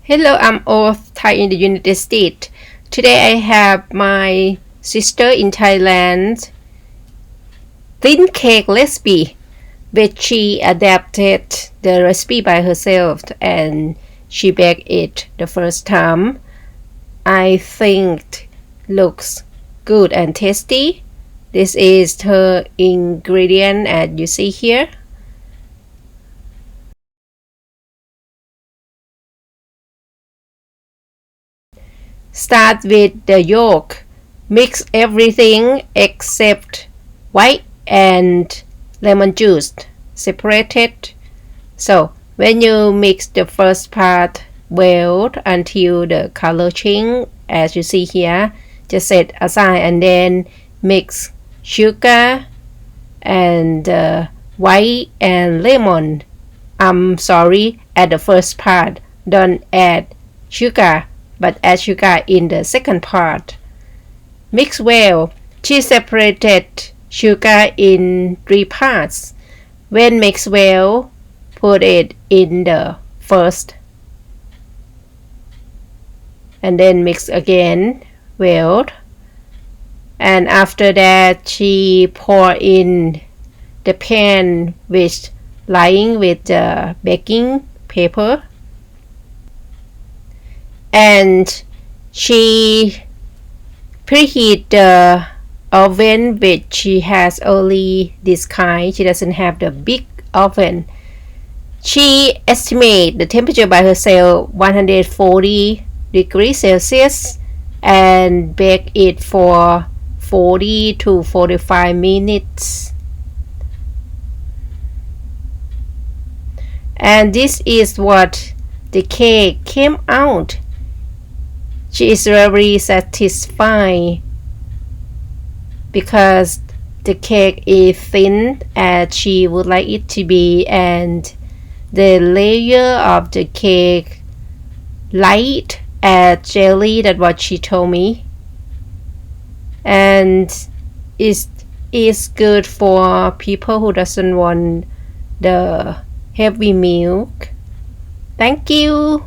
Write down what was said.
Hello, I'm Oath, Thai in the United States. Today I have my sister in Thailand thin cake recipe, but she adapted the recipe by herself and she baked it the first time. I think looks good and tasty. This is her ingredient as you see here. Start with the yolk. Mix everything except white and lemon juice separated. So when you mix the first part well until the color change as you see here, just set aside and then mix sugar and white and lemon. I'm sorry, at the first part don't add sugar but add sugar in the second part. Mix well. She separated sugar in 3 parts. When mixed well, put it in the first and then mix again well. And after that, she pour in the pan with lying with the baking paper. And she preheat the oven which she has only this kind. She doesn't have the big oven. She estimate the temperature by herself 140 degrees Celsius and bake it for 40 to 45 minutes. And this is what the cake came out. She is very satisfied because the cake is thin as she would like it to be and the layer of the cake light as jelly. That's what she told me, and it is good for people who doesn't want the heavy milk. Thank you.